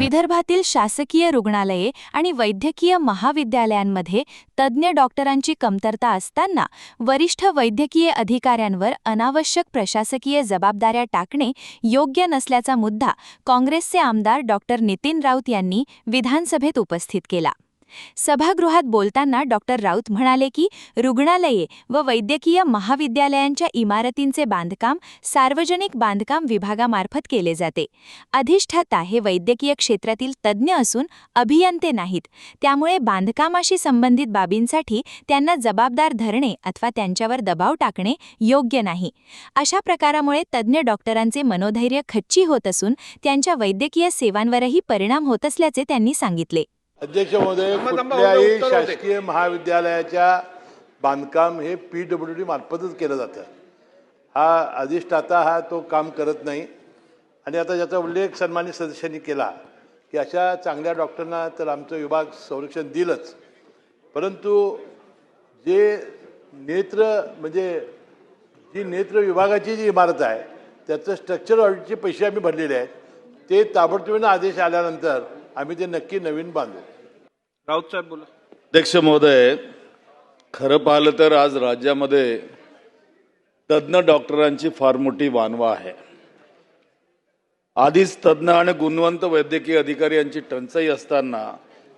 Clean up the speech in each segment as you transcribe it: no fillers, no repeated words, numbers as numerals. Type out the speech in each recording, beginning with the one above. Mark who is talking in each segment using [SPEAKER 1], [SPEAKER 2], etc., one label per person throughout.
[SPEAKER 1] विदर्भातील शासकीय रुग्णालये आणि वैद्यकीय महाविद्यालयांमध्ये तज्ज्ञ डॉक्टरांची कमतरता असताना वरिष्ठ वैद्यकीय अधिकाऱ्यांवर अनावश्यक प्रशासकीय जबाबदाऱ्या टाकणे योग्य नसल्याचा मुद्दा काँग्रेसचे आमदार डॉक्टर नितीन राऊत यांनी विधानसभेत उपस्थित केला. सभागृहात बोलताना डॉक्टर राऊत म्हणाले की रुग्णालये व वैद्यकीय महाविद्यालयांच्या इमारतींचे बांधकाम सार्वजनिक बांधकाम विभागामार्फत केले जाते. अधिष्ठाता हे वैद्यकीय क्षेत्रातील तज्ज्ञ असून अभियंते नाहीत. त्यामुळे बांधकामाशी संबंधित बाबींसाठी त्यांना जबाबदार धरणे अथवा त्यांच्यावर दबाव टाकणे योग्य नाही. अशा प्रकारामुळे तज्ज्ञ डॉक्टरांचे मनोधैर्य खच्ची होत असून त्यांच्या वैद्यकीय सेवांवरही परिणाम होत असल्याचे त्यांनी सांगितले.
[SPEAKER 2] अध्यक्ष महोदय, कुठल्याही शासकीय महाविद्यालयाच्या बांधकाम हे PWD मार्फतच केलं जातं. हा अधिष्ठाता हा तो काम करत नाही. आणि आता ज्याचा उल्लेख सन्मानित सदस्यांनी केला की अशा चांगल्या डॉक्टरांना तर आमचं विभाग संरक्षण दिलंच, परंतु जे नेत्र विभागाची जी इमारत आहे त्याचं स्ट्रक्चर ऑडिटचे पैसे आम्ही भरलेले आहेत. ते ताबडतोबीने आदेश आल्यानंतर आम्ही ते नक्की नवीन बांधू.
[SPEAKER 3] राऊत साहेब बोला.
[SPEAKER 4] अध्यक्ष महोदय, खरं पाहिलं तर आज राज्यामध्ये तज्ज्ञ डॉक्टरांची फार मोठी वानवा आहे. आधीच तज्ज्ञ आणि गुणवंत वैद्यकीय अधिकारी यांची टंचाई असताना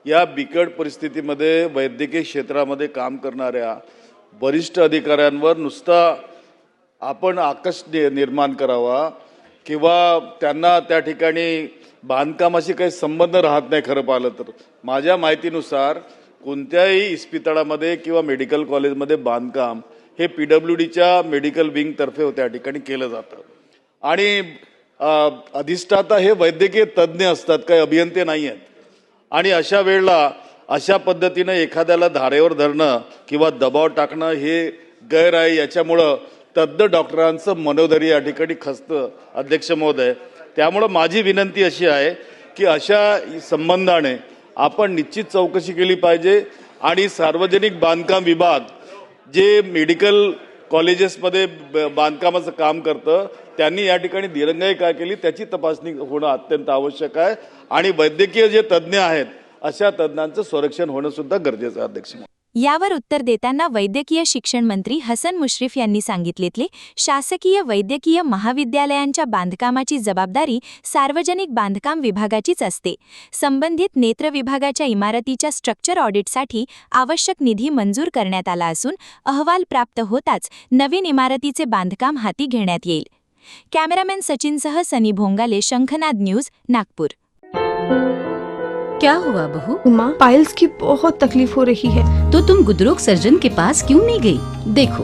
[SPEAKER 4] या बिकट परिस्थितीमध्ये वैद्यकीय क्षेत्रामध्ये काम करणाऱ्या वरिष्ठ अधिकाऱ्यांवर नुसता आपण आकर्ष निर्माण करावा किंवा त्यांना त्या ठिकाणी बांधकामाशी काही संबंध राहत नाही. खरं पाहिलं तर माझ्या माहितीनुसार कोणत्याही इस्पितळामध्ये किंवा मेडिकल कॉलेजमध्ये बांधकाम हे PWDच्या मेडिकल विंगतर्फे त्या ठिकाणी केलं जातं. आणि अधिष्ठाता हे वैद्यकीय तज्ज्ञ असतात, काही अभियंते नाही आहेत. आणि अशा वेळेला अशा पद्धतीनं एखाद्याला धारेवर धरणं किंवा दबाव टाकणं हे गैर आहे. याच्यामुळं तज्ज्ञ डॉक्टरांचं मनोधैर्य या ठिकाणी खचतं. अध्यक्ष महोदय, त्यामुळं माझी विनंती अशी आहे की अशा संबंधाने आपण निश्चित चौकशी केली पाहिजे आणि सार्वजनिक बांधकाम विभाग जे मेडिकल कॉलेजेसमध्ये बांधकामाचं काम करतं त्यांनी या ठिकाणी दिरंगाई काय केली त्याची तपासणी होणं अत्यंत आवश्यक आहे. आणि वैद्यकीय जे तज्ज्ञ आहेत अशा तज्ज्ञांचं संरक्षण होणं सुद्धा गरजेचं आहे. अध्यक्ष,
[SPEAKER 1] यावर उत्तर देताना वैद्यकीय शिक्षण मंत्री हसन मुश्रीफ यांनी सांगितले शासकीय वैद्यकीय महाविद्यालयांच्या बांधकामाची जबाबदारी सार्वजनिक बांधकाम विभागाचीच असते. संबंधित नेत्र विभागाच्या इमारतीच्या स्ट्रक्चर ऑडिटसाठी आवश्यक निधी मंजूर करण्यात आला असून अहवाल प्राप्त होताच नवीन इमारतीचे बांधकाम हाती घेण्यात येईल. कॅमेरामॅन सचिनसह सनी भोंगाले, शंखनाद न्यूज, नागपूर.
[SPEAKER 5] क्या हुआ बहू?
[SPEAKER 6] माँ, पाइल्स की बहुत तकलीफ हो रही है.
[SPEAKER 5] तो तुम गुदरोग सर्जन के पास क्यों नहीं गई? देखो,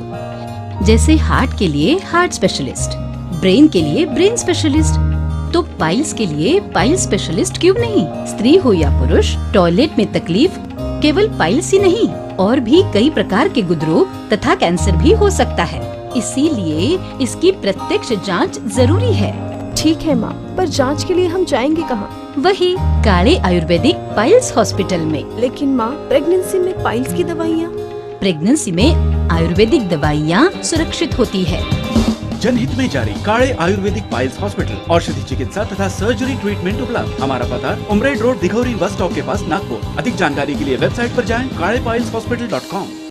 [SPEAKER 5] जैसे हार्ट के लिए हार्ट स्पेशलिस्ट, ब्रेन के लिए ब्रेन स्पेशलिस्ट, तो पाइल्स के लिए पाइल्स स्पेशलिस्ट क्यों नहीं? स्त्री हो या पुरुष, टॉयलेट में तकलीफ केवल पाइल्स ही नहीं और भी कई प्रकार के गुदरोग तथा कैंसर भी हो सकता है. इसीलिए इसकी प्रत्यक्ष जांच जरूरी है.
[SPEAKER 6] ठीक है माँ, पर जांच के लिए हम जाएंगे कहाँ?
[SPEAKER 5] वही काले आयुर्वेदिक पाइल्स हॉस्पिटल में.
[SPEAKER 6] लेकिन माँ, प्रेगनेंसी में पाइल्स की दवाइयाँ?
[SPEAKER 5] प्रेगनेंसी में आयुर्वेदिक दवाइयाँ सुरक्षित होती है.
[SPEAKER 7] जनहित में जारी. काले आयुर्वेदिक पाइल्स हॉस्पिटल, औषधि चिकित्सा तथा सर्जरी ट्रीटमेंट उपलब्ध. हमारा पता उमरेड रोड, दिघौरी बस स्टॉप के पास, नागपुर. अधिक जानकारी के लिए वेबसाइट पर जाएं kalepileshhospital.com.